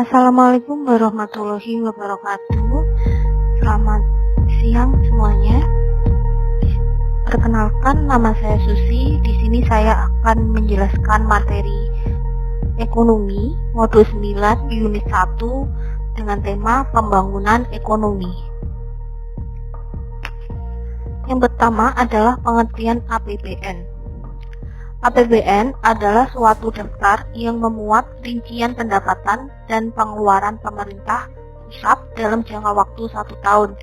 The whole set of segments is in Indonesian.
Assalamualaikum warahmatullahi wabarakatuh. Selamat siang semuanya. Perkenalkan, nama saya Susi. Di sini saya akan menjelaskan materi ekonomi modul 9 unit 1 dengan tema pembangunan ekonomi. Yang pertama adalah pengertian APBN. APBN adalah suatu daftar yang memuat rincian pendapatan dan pengeluaran pemerintah pusat dalam jangka waktu 1 tahun,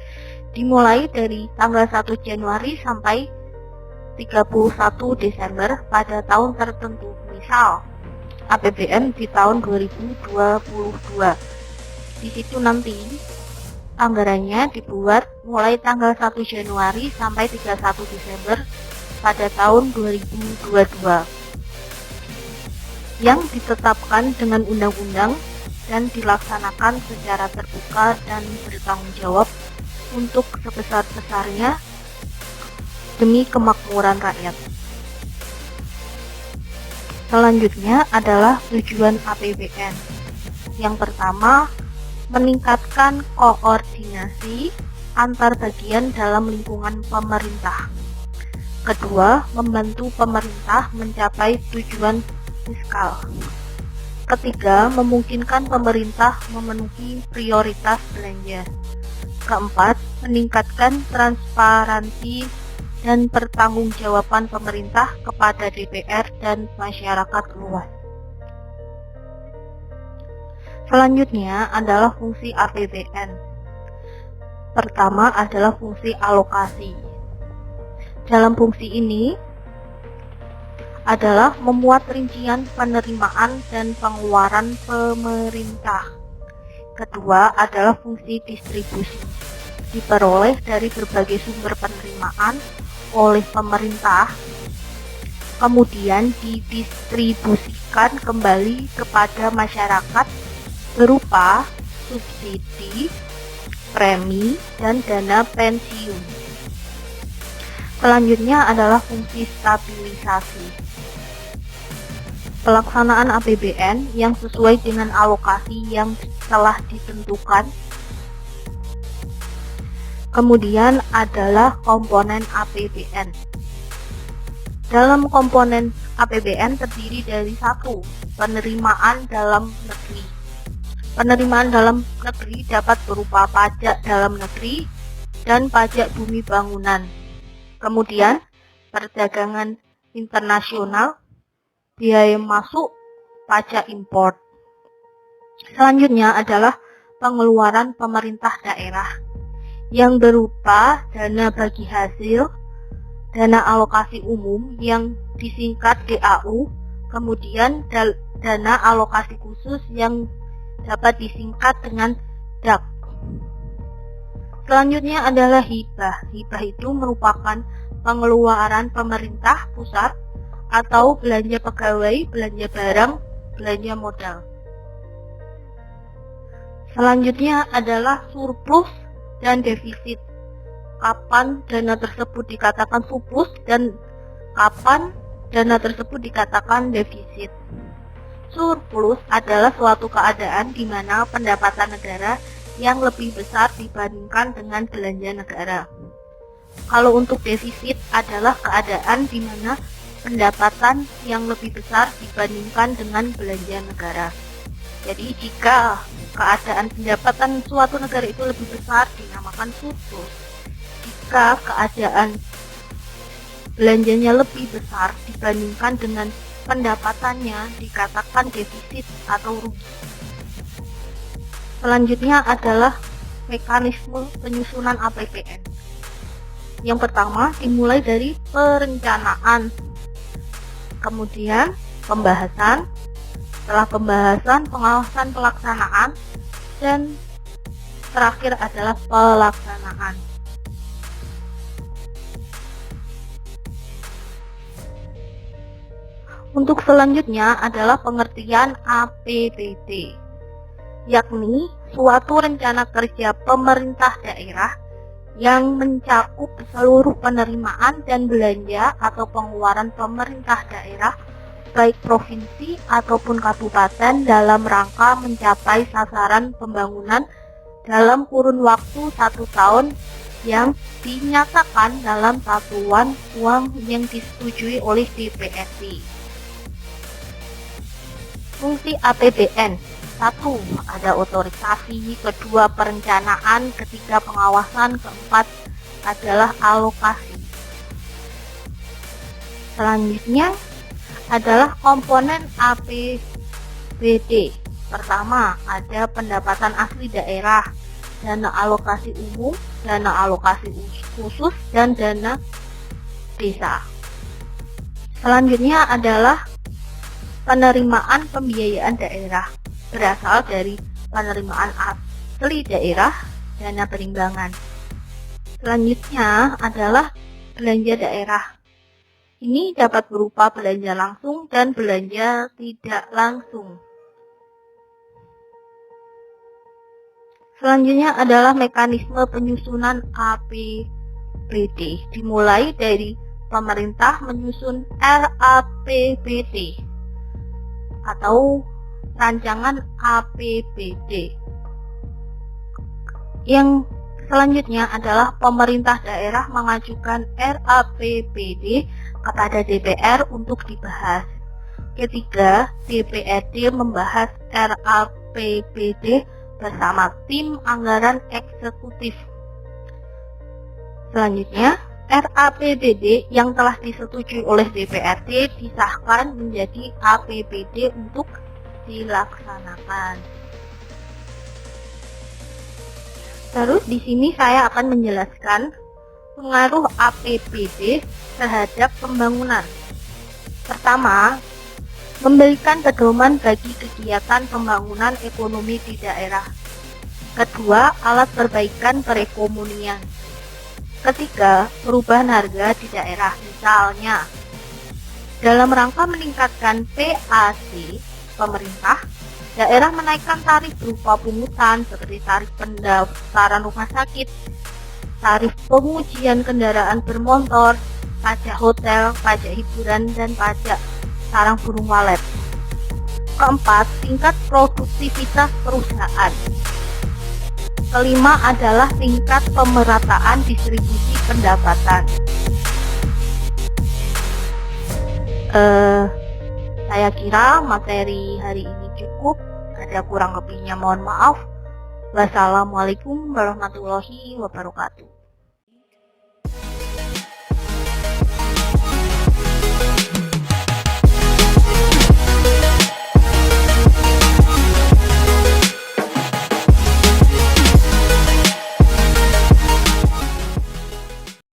dimulai dari tanggal 1 Januari sampai 31 Desember pada tahun tertentu. Misal, APBN di tahun 2022. Di situ nanti anggarannya dibuat mulai tanggal 1 Januari sampai 31 Desember pada tahun 2022 yang ditetapkan dengan undang-undang dan dilaksanakan secara terbuka dan bertanggung jawab untuk sebesar-besarnya demi kemakmuran rakyat. Selanjutnya adalah tujuan APBN. Yang pertama, meningkatkan koordinasi antar bagian dalam lingkungan pemerintah. Kedua, membantu pemerintah mencapai tujuan fiskal. Ketiga, memungkinkan pemerintah memenuhi prioritas belanja. Keempat, meningkatkan transparansi dan pertanggungjawaban pemerintah kepada DPR dan masyarakat luas. Selanjutnya adalah fungsi APBN. Pertama adalah fungsi alokasi. Dalam fungsi ini adalah memuat rincian penerimaan dan pengeluaran pemerintah. Kedua adalah fungsi distribusi. Diperoleh dari berbagai sumber penerimaan oleh pemerintah, kemudian didistribusikan kembali kepada masyarakat berupa subsidi, premi, dan dana pensiun. Selanjutnya adalah fungsi stabilisasi. Pelaksanaan APBN yang sesuai dengan alokasi yang telah ditentukan. Kemudian adalah komponen APBN. Dalam komponen APBN terdiri dari 1. Penerimaan dalam negeri. Penerimaan dalam negeri dapat berupa pajak dalam negeri dan pajak bumi bangunan. Kemudian, perdagangan internasional, biaya masuk, pajak impor. Selanjutnya adalah pengeluaran pemerintah daerah yang berupa dana bagi hasil, dana alokasi umum yang disingkat DAU, kemudian dana alokasi khusus yang dapat disingkat dengan DAK. Selanjutnya adalah hibah. Hibah itu merupakan pengeluaran pemerintah pusat atau belanja pegawai, belanja barang, belanja modal. Selanjutnya adalah surplus dan defisit. Kapan dana tersebut dikatakan surplus dan kapan dana tersebut dikatakan defisit. Surplus adalah suatu keadaan di mana pendapatan negara yang lebih besar dibandingkan dengan belanja negara. Kalau untuk defisit adalah keadaan di mana pendapatan yang lebih besar dibandingkan dengan belanja negara. Jadi jika keadaan pendapatan suatu negara itu lebih besar dinamakan surplus. Jika keadaan belanjanya lebih besar dibandingkan dengan pendapatannya dikatakan defisit atau rugi. Selanjutnya adalah mekanisme penyusunan APBN. Yang pertama dimulai dari perencanaan, kemudian pembahasan, setelah pembahasan, pengawasan pelaksanaan, dan terakhir adalah pelaksanaan. Untuk selanjutnya adalah pengertian APBD. Yakni suatu rencana kerja pemerintah daerah yang mencakup seluruh penerimaan dan belanja atau pengeluaran pemerintah daerah baik provinsi ataupun kabupaten dalam rangka mencapai sasaran pembangunan dalam kurun waktu 1 tahun yang dinyatakan dalam satuan uang yang disetujui oleh DPRD. Fungsi APBN: 1. Ada otorisasi, kedua perencanaan, ketiga pengawasan, keempat adalah alokasi. Selanjutnya adalah komponen APBD. Pertama, ada pendapatan asli daerah, dana alokasi umum, dana alokasi khusus, dan dana desa. Selanjutnya adalah penerimaan pembiayaan daerah, berasal dari penerimaan asli daerah, dana perimbangan. Selanjutnya adalah belanja daerah. Ini dapat berupa belanja langsung dan belanja tidak langsung. Selanjutnya adalah mekanisme penyusunan APBD, dimulai dari pemerintah menyusun RAPBD atau rancangan APBD. Yang selanjutnya adalah pemerintah daerah mengajukan RAPBD kepada DPR untuk dibahas. Ketiga, DPRD membahas RAPBD bersama tim anggaran eksekutif. Selanjutnya, RAPBD yang telah disetujui oleh DPRD disahkan menjadi APBD untuk dilaksanakan. Terus di sini saya akan menjelaskan pengaruh APBD terhadap pembangunan. Pertama, memberikan pedoman bagi kegiatan pembangunan ekonomi di daerah. Kedua, alat perbaikan perekonomian. Ketiga, perubahan harga di daerah. Misalnya, dalam rangka meningkatkan PAD, pemerintah daerah menaikkan tarif berupa pungutan seperti tarif pendaftaran rumah sakit, tarif pengujian kendaraan bermotor, pajak hotel, pajak hiburan, dan pajak sarang burung walet. Keempat, tingkat produktivitas perusahaan. Kelima adalah tingkat pemerataan distribusi pendapatan. Saya kira materi hari ini cukup. Ada kurang lebihnya mohon maaf. Wassalamualaikum warahmatullahi wabarakatuh.